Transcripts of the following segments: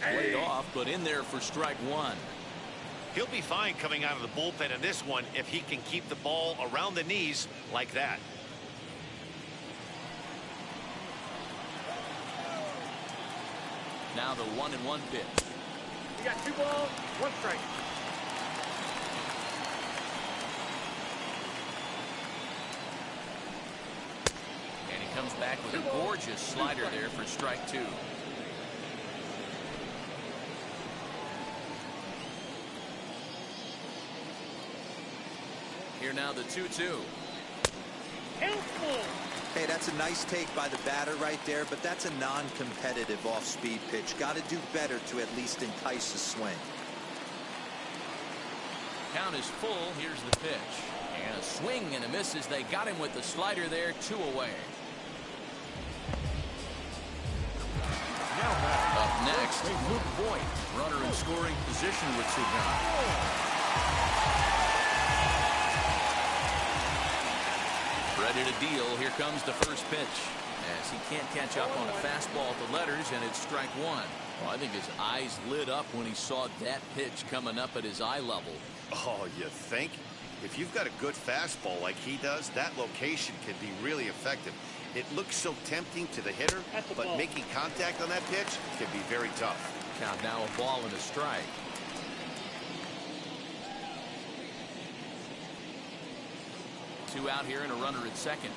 Played off, but in there for strike one. He'll be fine coming out of the bullpen in this one if he can keep the ball around the knees like that. Now the 1-1 pitch. You got 2 balls, 1 strike. And he comes back with a gorgeous slider there for strike 2. Here now the 2-2. Hey, that's a nice take by the batter right there, but that's a non-competitive off-speed pitch. Got to do better to at least entice a swing. Count is full. Here's the pitch. And a swing and a miss as they got him with the slider there, 2 away. Up next, Luke Voigt, runner in scoring position with 2 guys. Ready to deal. Here comes the first pitch. As he can't catch up on a fastball at the letters, and it's strike 1. Well, I think his eyes lit up when he saw that pitch coming up at his eye level. Oh, you think? If you've got a good fastball like he does, that location can be really effective. It looks so tempting to the hitter, but making contact on that pitch can be very tough. Count now a ball and a strike. Two out here and a runner at second.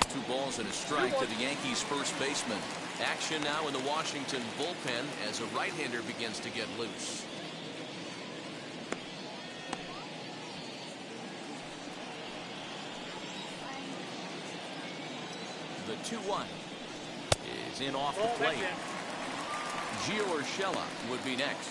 Two balls and a strike to the Yankees first baseman. Action now in the Washington bullpen as a right-hander begins to get loose. The 2-1 is in off the plate. Gio Urshela would be next.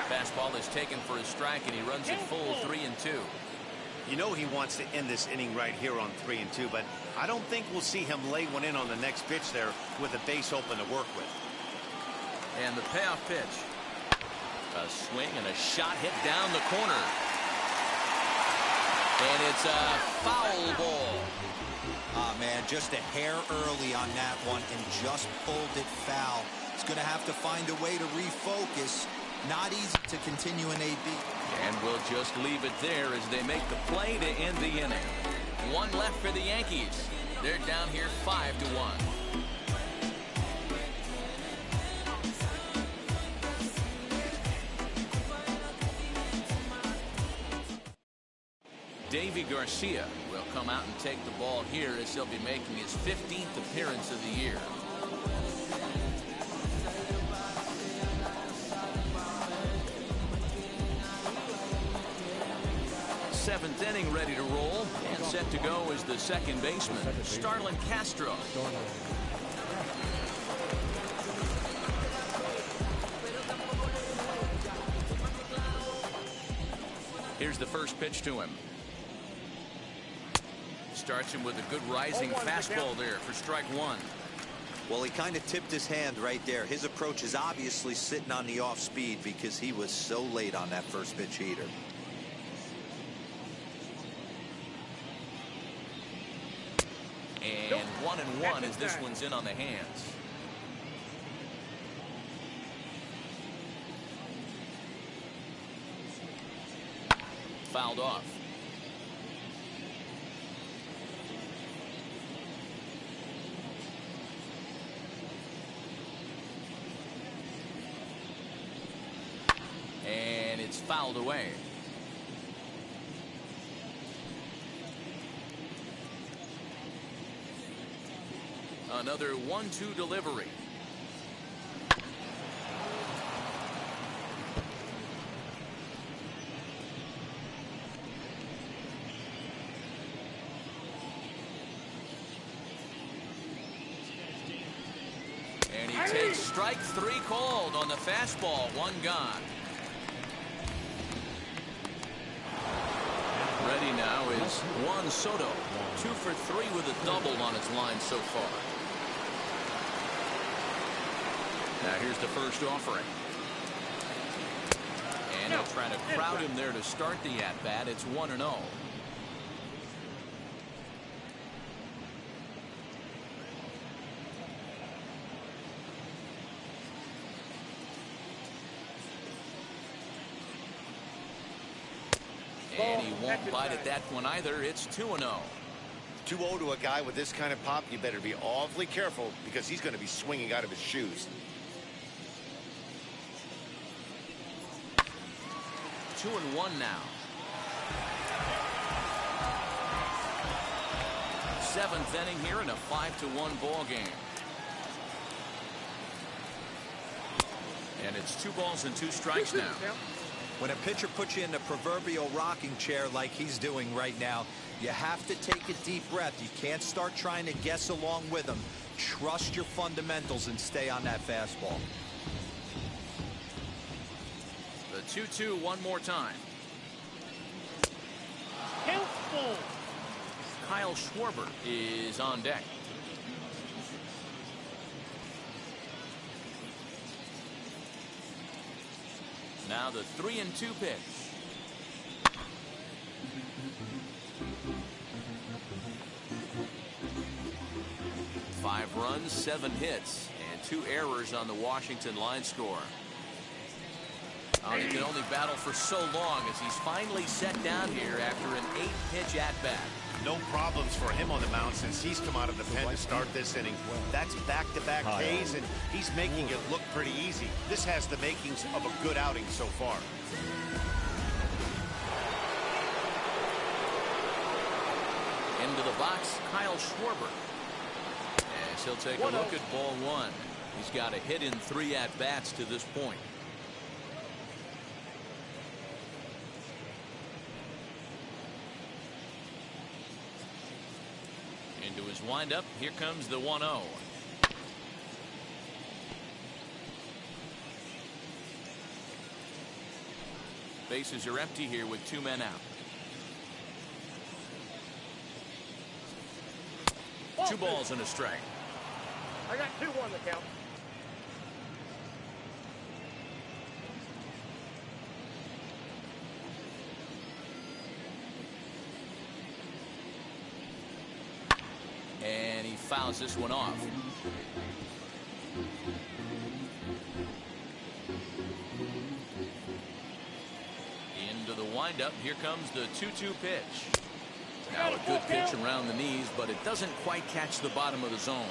Fastball is taken for a strike, and he runs it full 3-2. You know he wants to end this inning right here on 3-2, but I don't think we'll see him lay one in on the next pitch there with a base open to work with. And the payoff pitch. A swing and a shot hit down the corner. And it's a foul ball. Ah, man, just a hair early on that one and just pulled it foul. He's going to have to find a way to refocus. Not easy to continue an AB. And we'll just leave it there as they make the play to end the inning. One left for the Yankees. They're down here 5-1. Davy Garcia will come out and take the ball here as he'll be making his 15th appearance of the year. Seventh inning ready to roll, and set to go is the second baseman, Starlin Castro. Here's the first pitch to him. Starts him with a good rising fastball there for strike 1. Well, he kind of tipped his hand right there. His approach is obviously sitting on the off speed because he was so late on that first pitch heater. And 1-1 as this one's in on the hands. Fouled off. And it's fouled away. Another 1-2 delivery. And he takes strike 3 called on the fastball. 1 gone. Ready now is Juan Soto. 2 for 3 with a double on his line so far. Now here's the first offering. And they'll try to crowd him there to start the at-bat. It's 1-0. And he won't bite at that one either. It's 2-0. 2-0 to a guy with this kind of pop, you better be awfully careful because he's going to be swinging out of his shoes. 2-1 now. 7th inning here in a 5-1 ball game. And it's 2 balls and 2 strikes now. When a pitcher puts you in the proverbial rocking chair like he's doing right now, you have to take a deep breath. You can't start trying to guess along with him. Trust your fundamentals and stay on that fastball. The 2-2 one more time. Count full. Kyle Schwarber is on deck. Now the 3-2 pitch. Five runs, 7 hits, and 2 errors on the Washington line score. He can only battle for so long as he's finally set down here after an 8-pitch at-bat. No problems for him on the mound since he's come out of the pen to start this inning. That's back-to-back Ks, and he's making it look pretty easy. This has the makings of a good outing so far. Into the box, Kyle Schwarber. As he'll take a look at ball 1. He's got a hit in 3 at-bats to this point. Into his windup, here comes the 1-0. Bases are empty here with 2 men out. 2 balls and a strike. I got 2-1 the count. And he fouls this one off. Into the windup. Here comes the 2-2 pitch. Now a good pitch around the knees, but it doesn't quite catch the bottom of the zone.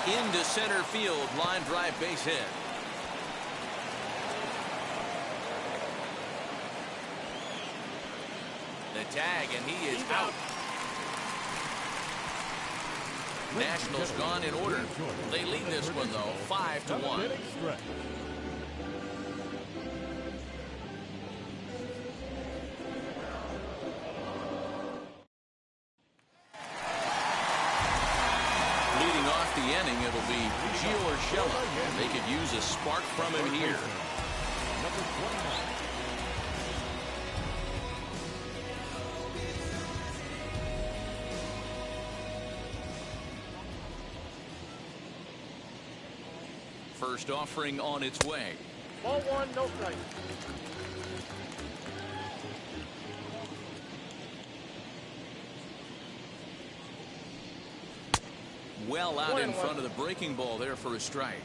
Into center field, line drive base hit. The tag, and he is out. Nationals gone in order. They lead this one, though, 5-1. Leading off the inning, it'll be Gio Urshela. They could use a spark from him here. Number 29. First offering on its way. Ball 1, no strike. Well out in front of the breaking ball there for a strike.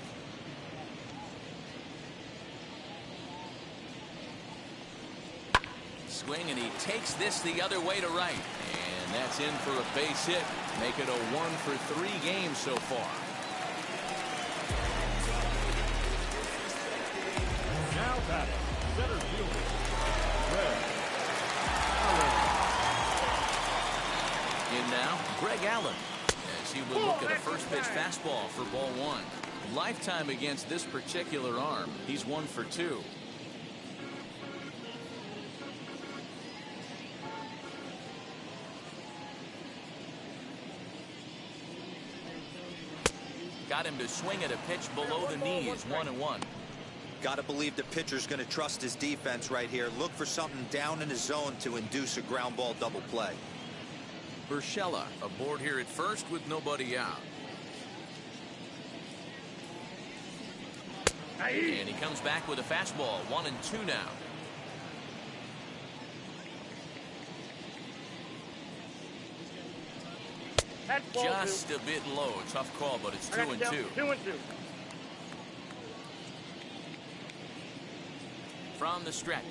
Swing, and he takes this the other way to right. And that's in for a base hit. Make it a 1-for-3 game so far. Now batting, center fielder, Greg Allen. In now, Greg Allen, as he will look at a first pitch fastball for ball 1. Lifetime against this particular arm. He's 1 for 2. Got him to swing at a pitch below the knees, 1-1. Got to believe the pitcher's going to trust his defense right here. Look for something down in his zone to induce a ground ball double play. Burchella aboard here at first with nobody out. And he comes back with a fastball. 1-2 now. Just a bit low. Tough call, but it's 2-2. 2-2. From the stretch.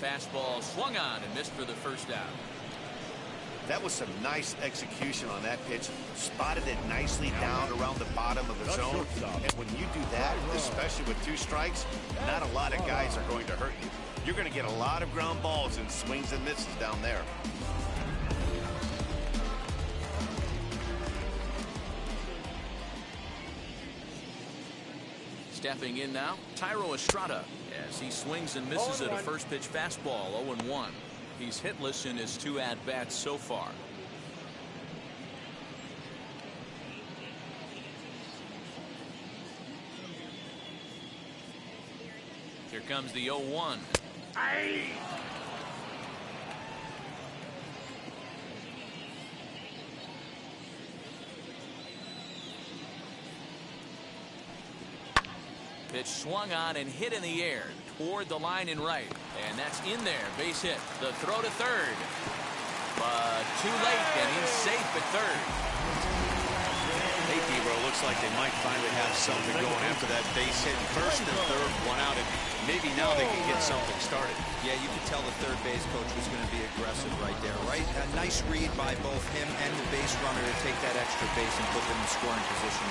Fastball swung on and missed for the first out. That was some nice execution on that pitch. Spotted it nicely down around the bottom of the zone. And when you do that, especially with 2 strikes, not a lot of guys are going to hurt you. You're going to get a lot of ground balls and swings and misses down there. Stepping in now, Thairo Estrada, as he swings and misses at a first pitch fastball. 0-1. He's hitless in his 2 at-bats so far. Here comes the 0-1. Pitch swung on and hit in the air toward the line and right. And that's in there. Base hit. The throw to third. But too late, and he's safe at third. Hey, Debro, looks like they might finally have something going after that base hit. First and third, 1 out, and maybe now they can get something started. Yeah, you could tell the third base coach was going to be aggressive right there, right? A nice read by both him and the base runner to take that extra base and put them in scoring position.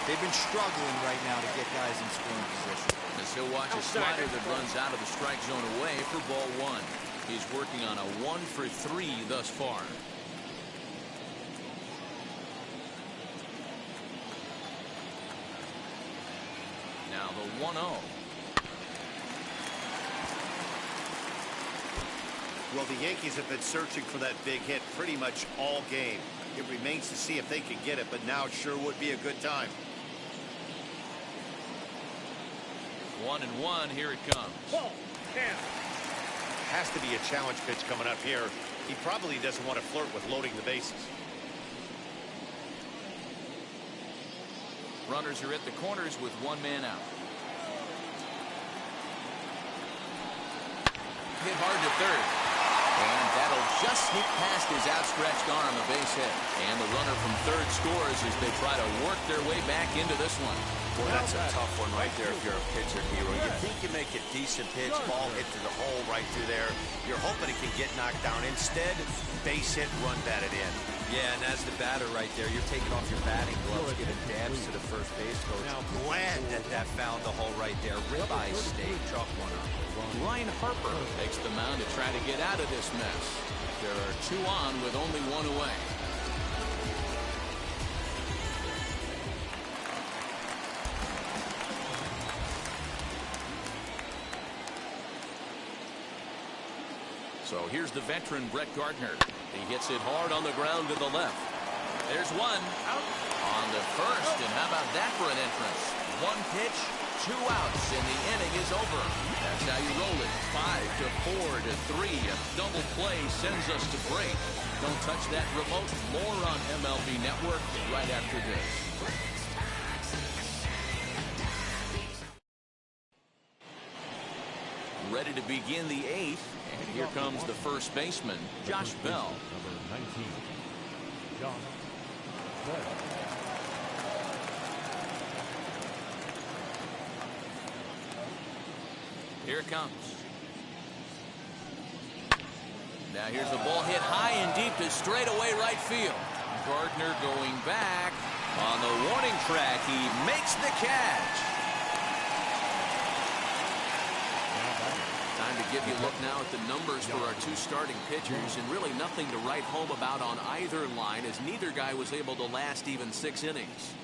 They've been struggling right now to get guys in scoring position. As he'll watch a slider that runs out of the strike zone away for ball 1. He's working on a 1-for-3 thus far. Now the 1-0. Well, the Yankees have been searching for that big hit pretty much all game. It remains to see if they can get it, but now it sure would be a good time. 1-1. Here it comes. Ball. Down. Has to be a challenge pitch coming up here. He probably doesn't want to flirt with loading the bases. Runners are at the corners with 1 man out. Hit hard to third. And that'll just sneak past his outstretched arm, a base hit. And the runner from third scores as they try to work their way back into this one. Boy, that's a tough one right there if you're a pitcher, Hero. You think you make a decent pitch, ball hit to the hole right through there. You're hoping it can get knocked down. Instead, base hit, run batted in. Yeah, and as the batter right there, you're taking off your batting gloves, giving dabs to the first base coach. Glad that found the hole right there. Ribeye steak, chalk one up. Ryan Harper takes the mound to try to get out of this mess. There are 2 on with only 1 away. So here's the veteran Brett Gardner. He hits it hard on the ground to the left. There's 1 out on the first, and how about that for an entrance? 1 pitch, 2 outs, and the inning is over. That's how you roll it. 5-4-3. A double play sends us to break. Don't touch that remote. More on MLB Network right after this. Ready to begin the 8th. And here comes the first baseman, Josh Bell. Number 19, Josh Bell. Here it comes. Now here's a ball hit high and deep to straightaway right field. Gardner going back on the warning track. He makes the catch. Time to give you a look now at the numbers for our 2 starting pitchers, and really nothing to write home about on either line, as neither guy was able to last even 6 innings.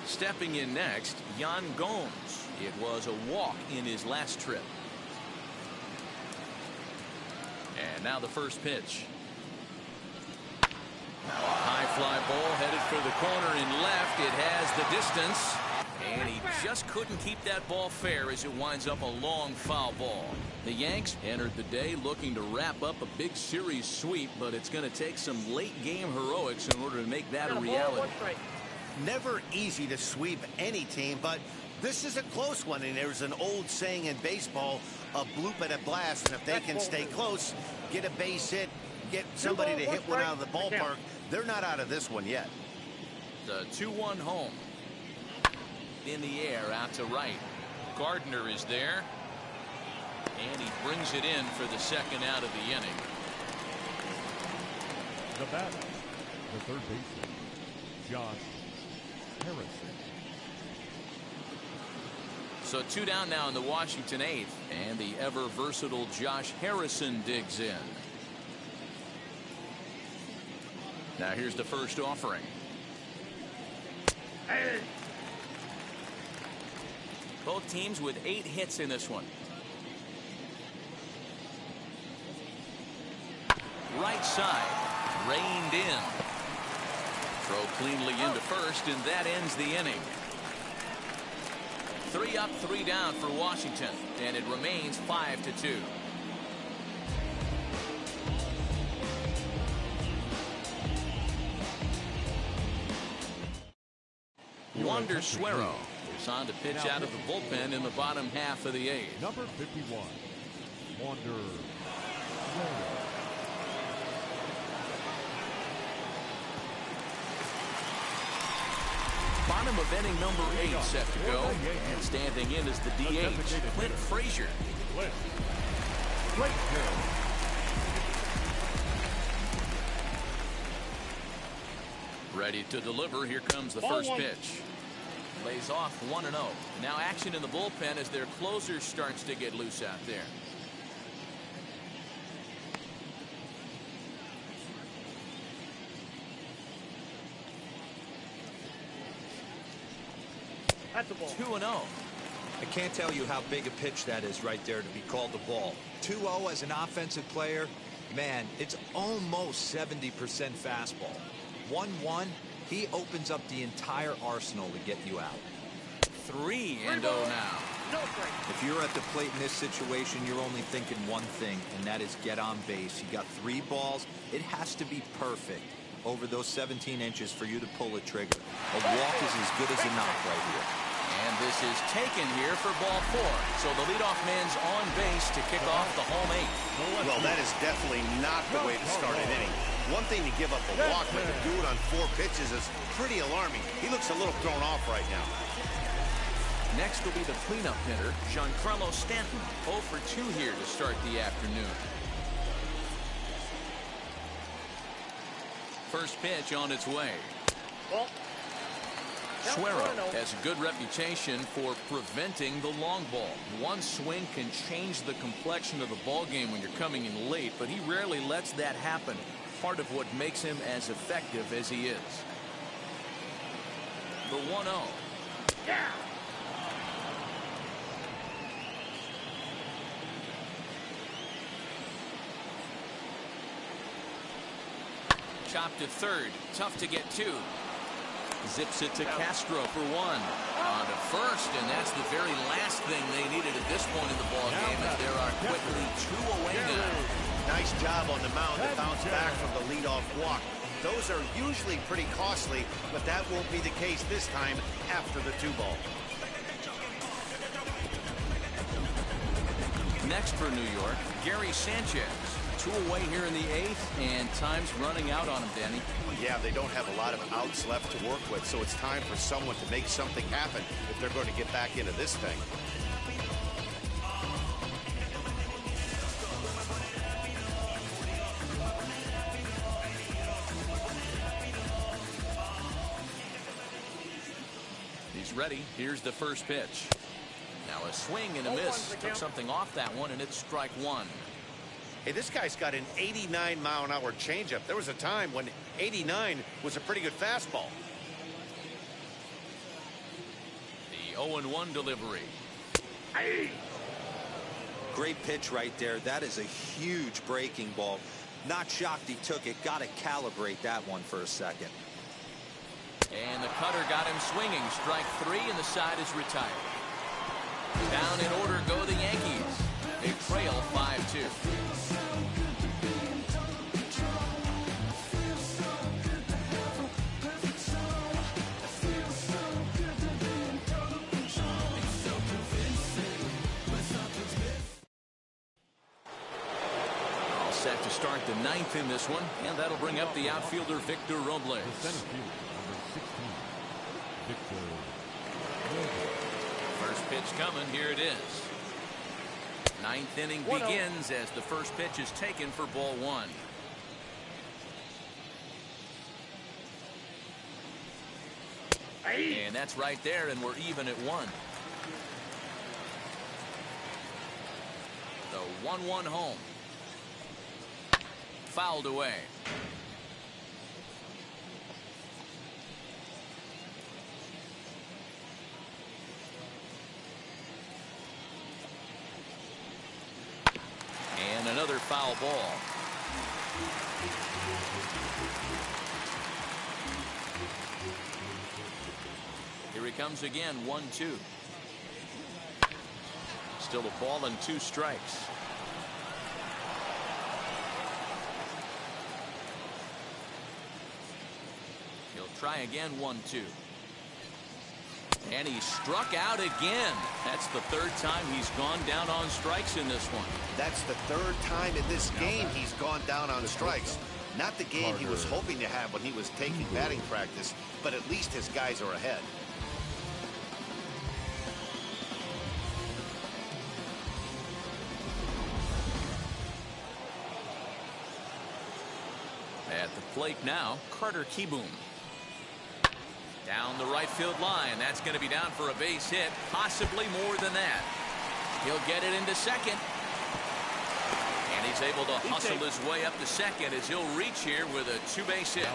Stepping in next, Yan Gomes. It was a walk in his last trip. And now the first pitch. Now a high fly ball headed for the corner and left. It has the distance. And he just couldn't keep that ball fair as it winds up a long foul ball. The Yanks entered the day looking to wrap up a big series sweep, but it's going to take some late game heroics in order to make that a reality. Never easy to sweep any team, but this is a close one, and there's an old saying in baseball, a bloop and a blast, and if they can stay close, get a base hit, get somebody to hit one out of the ballpark, they're not out of this one yet. The 2-1 home. In the air out to right. Gardner is there. And he brings it in for the second out of the inning. The batter, the third baseman, Josh Harrison. So 2 down now in the Washington 8th. And the ever versatile Josh Harrison digs in. Now here's the first offering. Both teams with 8 hits in this one. Right side, reined in. Throw cleanly into first, and that ends the inning. 3 up, 3 down for Washington, and it remains 5-2. Wander Suero is on to pitch out of the bullpen in the bottom half of the 8th. Number 51, Wander Suero. Bottom of inning number 8 set to go. And standing in is the DH, Clint Frazier. Ready to deliver. Here comes the first pitch. Lays off 1-0. Now action in the bullpen as their closer starts to get loose out there. That's a ball. 2-0. I can't tell you how big a pitch that is right there to be called a ball. 2-0 as an offensive player, man, it's almost 70% fastball. 1-1, he opens up the entire arsenal to get you out. 3-0 now. If you're at the plate in this situation, you're only thinking one thing, and that is get on base. You got 3 balls. It has to be perfect over those 17 inches for you to pull a trigger. A walk is as good as a knock right here. And this is taken here for ball 4. So the leadoff man's on base to kick off the home 8th. Well, that is definitely not the way to start an inning. One thing to give up a walk, but to do it on 4 pitches is pretty alarming. He looks a little thrown off right now. Next will be the cleanup hitter, Giancarlo Stanton. 0 for 2 here to start the afternoon. First pitch on its way. Suero has a good reputation for preventing the long ball. One swing can change the complexion of the ball game when you're coming in late, but he rarely lets that happen. Part of what makes him as effective as he is. The 1-0. Yeah. Chopped to third. Tough to get to. Zips it to Castro for 1. On to first, and that's the very last thing they needed at this point in the ball game, as there are quickly 2 away now. Nice job on the mound to bounce back from the leadoff walk. Those are usually pretty costly, but that won't be the case this time after the 2-ball. Next for New York, Gary Sanchez. 2 away here in the 8th, and time's running out on him, Danny. Yeah, they don't have a lot of outs left to work with, so it's time for someone to make something happen if they're going to get back into this thing. He's ready. Here's the first pitch. Now a swing and a miss. Took something off that one, and it's strike 1. Hey, this guy's got an 89-mile-an-hour changeup. There was a time when 89 was a pretty good fastball. The 0-1 delivery. Great pitch right there. That is a huge breaking ball. Not shocked he took it. Got to calibrate that one for a second. And the cutter got him swinging. Strike 3, and the side is retired. Down in order go the Yankees. They trail 5-2. All set to start the 9th in this one, and that'll bring up the outfielder Victor Robles. The center fielder, number 16, Victor Rivera. First pitch coming. Here it is. 9th inning begins as the first pitch is taken for ball 1. And that's right there, and we're even at 1. The 1-1 home. Fouled away. And another foul ball. Here he comes again, 1-2. Still a ball and 2 strikes. He'll try again, 1-2. And he struck out again. That's the 3rd time he's gone down on strikes in this one. That's the 3rd time in this game he's gone down on strikes. Not the game he was hoping to have when he was taking batting practice, but at least his guys are ahead. At the plate now, Carter Kieboom. Down the right field line. That's going to be down for a base hit, possibly more than that. He'll get it into second. And he's able to hustle his way up to second as he'll reach here with a 2-base hit.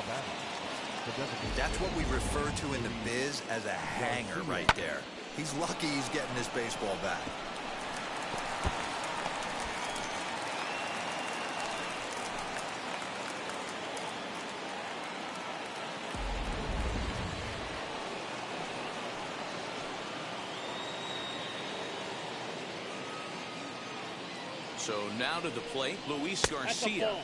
That's what we refer to in the biz as a hanger right there. He's lucky he's getting this baseball back. So now to the plate, Luis Garcia.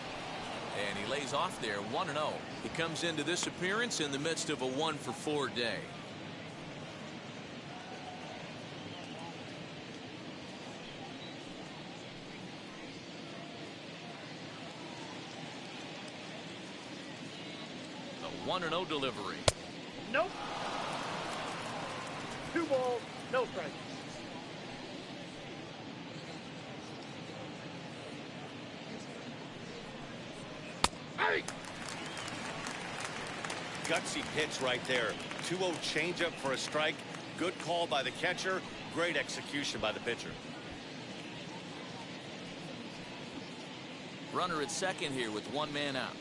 And he lays off there, 1-0. He comes into this appearance in the midst of a 1-for-4 day. The 1-0 delivery. Nope. 2 balls, no strikes. Gutsy pitch right there. 2-0 changeup for a strike. Good call by the catcher. Great execution by the pitcher. Runner at second here with 1 man out.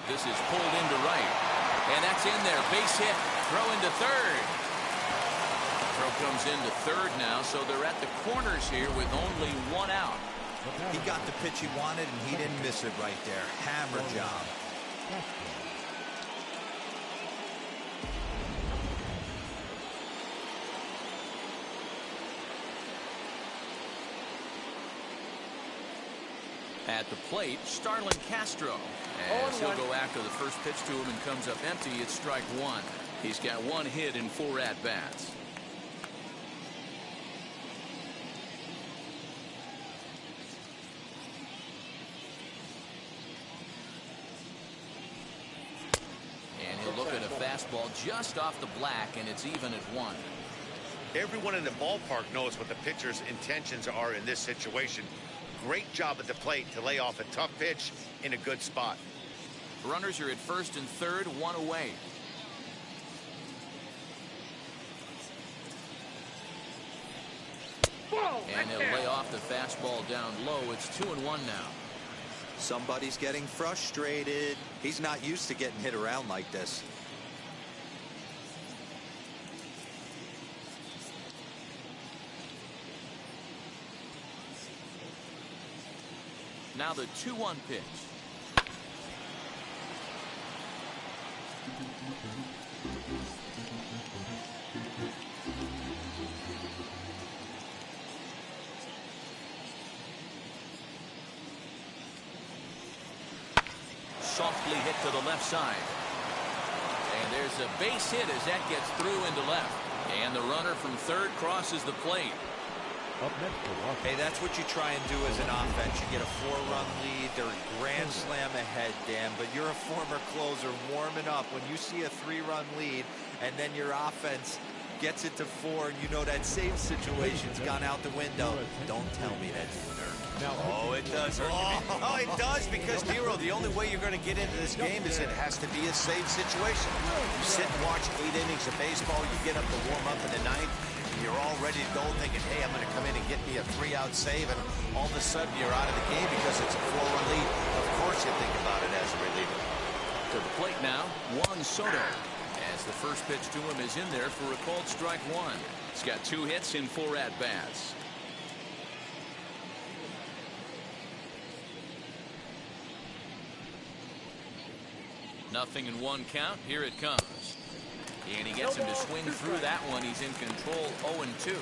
This is pulled into right. And that's in there. Base hit. Throw into third. Throw comes into third now, so they're at the corners here with only 1 out. He got the pitch he wanted, and he didn't miss it right there. Hammer job. At the plate, Starlin Castro. As he'll go after the first pitch to him and comes up empty, it's strike 1. He's got 1 hit in 4 at-bats. And he'll look at a fastball just off the black, and it's even at 1. Everyone in the ballpark knows what the pitcher's intentions are in this situation. Great job at the plate to lay off a tough pitch in a good spot. Runners are at first and third, 1 away. And he'll lay off the fastball down low. It's 2-1 now. Somebody's getting frustrated. He's not used to getting hit around like this. Now the 2-1 pitch. Softly hit to the left side. And there's a base hit as that gets through into left. And the runner from third crosses the plate. Up next for Washington. Hey, that's what you try and do as an offense. You get a 4-run lead. They're a grand slam ahead, Dan. But you're a former closer warming up. When you see a 3-run lead and then your offense gets it to 4 and you know that save situation's gone out the window, don't tell me that didn't hurt. Oh, it does hurt. Oh, it does, because, Nero, the only way you're going to get into this game is it has to be a save situation. You sit and watch 8 innings of baseball, you get up to warm up in the 9th, and you're all ready to go thinking, hey, I'm going to come in and get me a 3-out save, and all of a sudden you're out of the game because it's a 4-run lead. Of course you think about it as a reliever. To the plate now, Juan Soto. As the first pitch to him is in there for a called strike 1. He's got 2 hits in 4 at-bats. Nothing in 1 count. Here it comes. And he gets him to swing through that one. He's in control, 0-2.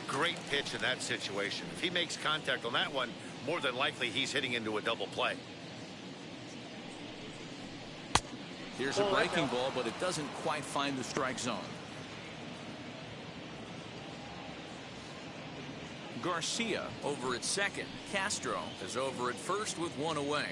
Great pitch in that situation. If he makes contact on that one, more than likely he's hitting into a double play. Here's a breaking ball, but it doesn't quite find the strike zone. Garcia over at second. Castro is over at first with 1 away.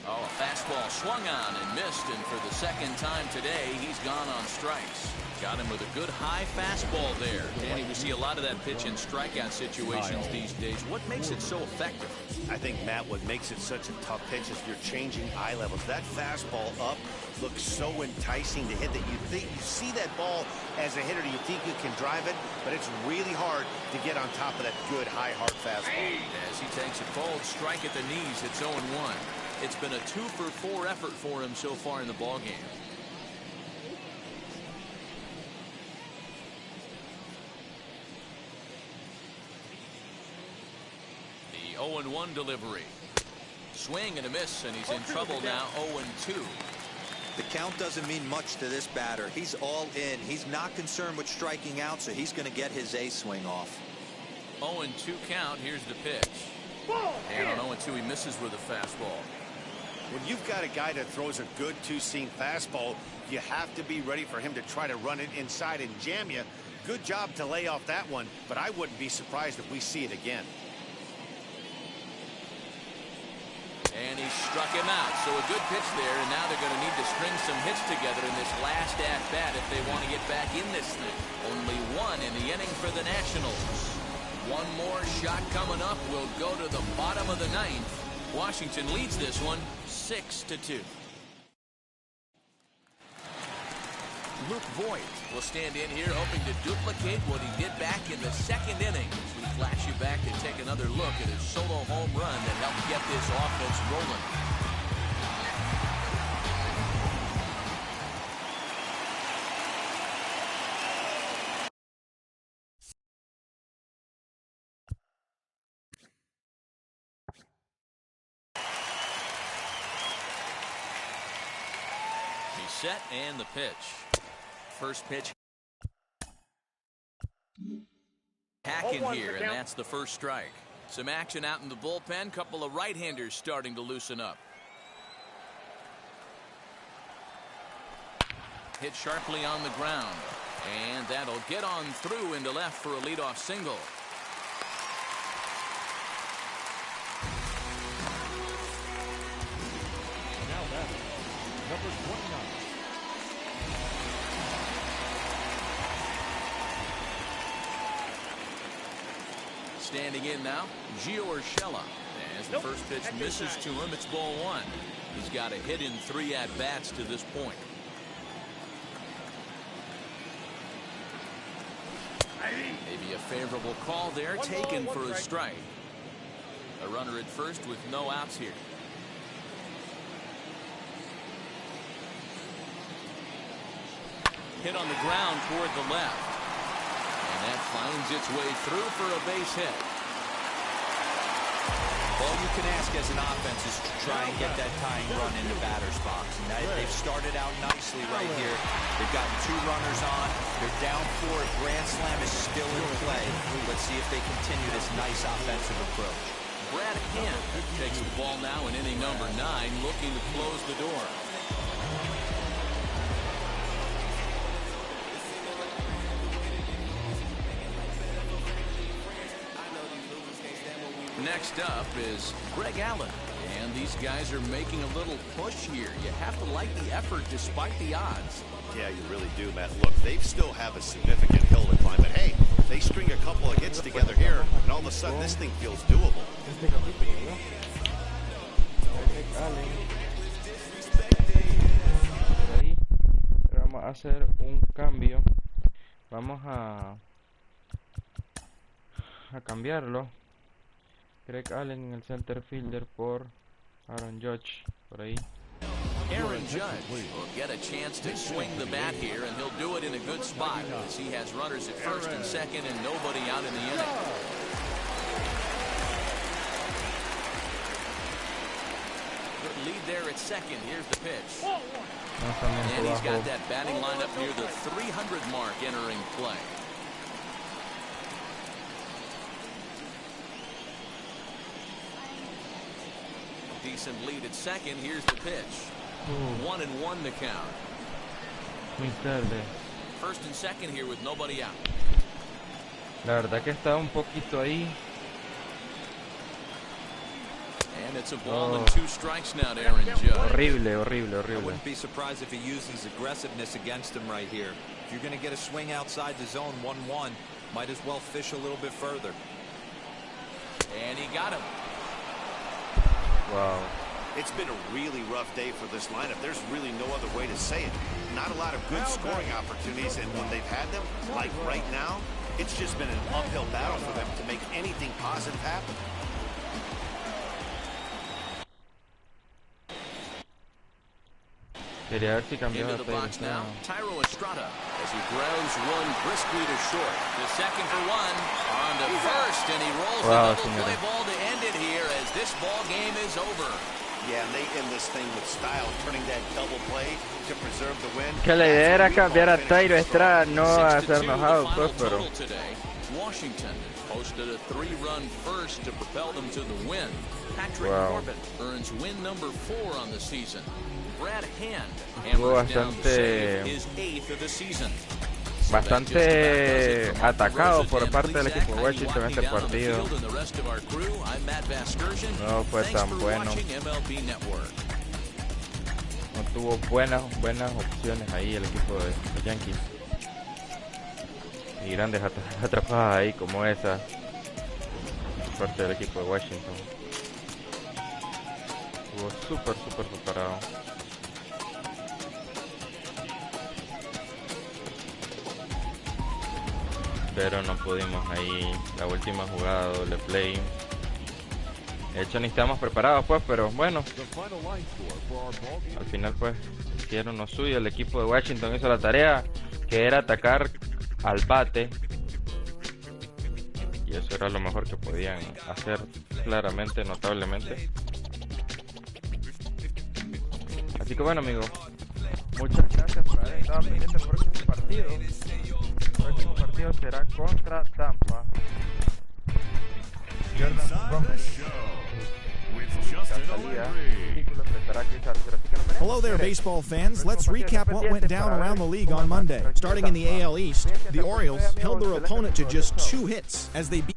Oh, a fastball swung on and missed, and for the second time today, he's gone on strikes. Got him with a good high fastball there. Danny, we see a lot of that pitch in strikeout situations these days. What makes it so effective? I think, Matt, what makes it such a tough pitch is you're changing eye levels. That fastball up looks so enticing to hit that you think you see that ball as a hitter, you think you can drive it, but it's really hard to get on top of that good high hard fastball. As he takes a cold strike at the knees, it's 0-1. It's been a 2-for-4 effort for him so far in the ballgame. The 0-1 delivery. Swing and a miss, and he's in trouble now, 0-2. The count doesn't mean much to this batter. He's all in. He's not concerned with striking out, so he's going to get his A swing off. 0-2 count. Here's the pitch. And on 0-2, he misses with a fastball. When you've got a guy that throws a good 2-seam fastball, you have to be ready for him to try to run it inside and jam you. Good job to lay off that one, but I wouldn't be surprised if we see it again. And he struck him out. So a good pitch there, and now they're going to need to string some hits together in this last at-bat if they want to get back in this thing. Only 1 in the inning for the Nationals. 1 more shot coming up. Will go to the bottom of the 9th. Washington leads this one 6-2. Luke Voigt will stand in here hoping to duplicate what he did back in the 2nd inning. As we flash you back to take another look at his solo home run that helped get this offense rolling. Set and the pitch. First pitch. Hacking here, and that's the first strike. Some action out in the bullpen. Couple of right-handers starting to loosen up. Hit sharply on the ground, and that'll get on through into left for a leadoff single. Now batting, number 29. Standing in now, Gio Urshela. As the first pitch misses to him, it's ball 1. He's got a hit in 3 at-bats to this point. Maybe a favorable call there, taken for a strike. A runner at first with no outs here. Hit on the ground toward the left. And that finds its way through for a base hit. All you can ask as an offense is to try and get that tying run in the batter's box. And they've started out nicely right here. They've gotten 2 runners on. They're down 4. Grand slam is still in play. Let's see if they continue this nice offensive approach. Brad Hand takes the ball now in inning number 9, looking to close the door. Next up is Greg Allen, and these guys are making a little push here. You have to like the effort despite the odds. Yeah, you really do, Matt. Look, they still have a significant hill to climb, but hey, they string a couple of hits together here, and all of a sudden this thing feels doable. Vamos a hacer un cambio. Vamos a cambiarlo. Greg Allen en el center fielder por Aaron Judge, por ahí. Aaron Judge will get a chance to swing the bat here, and he'll do it in a good spot as he has runners at first and second and nobody out in the inning. Good lead there at second. Here's the pitch. And he's got that batting lineup near the 300 mark entering play. Decent lead at second. Here's the pitch. 1-1 the count. Muy tarde. First and second here with nobody out. La verdad que está un poquito ahí. And it's a ball and 2 strikes now to Aaron Judge. Horrible. I wouldn't be surprised if he uses aggressiveness against him right here. If you're going to get a swing outside the zone 1-1, might as well fish a little bit further. And he got him. Wow. It's been a really rough day for this lineup. There's really no other way to say it. Not a lot of good scoring opportunities, and when they've had them, like right now, it's just been an uphill battle for them to make anything positive happen. Quería ver si cambiaba Into the box now, Tyro Estrada as he grounds one briskly to short. The second for one, on to first, and he rolls the double play ball to end it here as this ball game is over. Yeah, and they end this thing with style, turning that double play to preserve the win. Que la idea era cambiar a Tyro Estrada, no a hacernos out, pues, pero Washington posted a 3-run first to propel them to the win. Patrick Corbin earns win number 4 on the season. Brad Hand hammers down the save, his 8th of the season. Bastante atacado por parte del equipo de Washington este partido. No fue tan bueno. No tuvo buenas opciones ahí el equipo de Yankees. Y grandes atrapadas ahí como esa por parte del equipo de Washington. Estuvo súper preparado. Pero no pudimos ahí, la última jugada doble play. De hecho ni estábamos preparados pues, pero bueno, al final pues hicieron lo suyo. El equipo de Washington hizo la tarea, que era atacar al bate, y eso era lo mejor que podían hacer, claramente, notablemente. Así que bueno, amigos, muchas gracias por haber estado pendiente del próximo partido. El próximo partido será contra Tampa. Jordan Gómez. Hello there, baseball fans. Let's recap what went down around the league on Monday. Starting in the AL East, the Orioles held their opponent to just 2 hits as they beat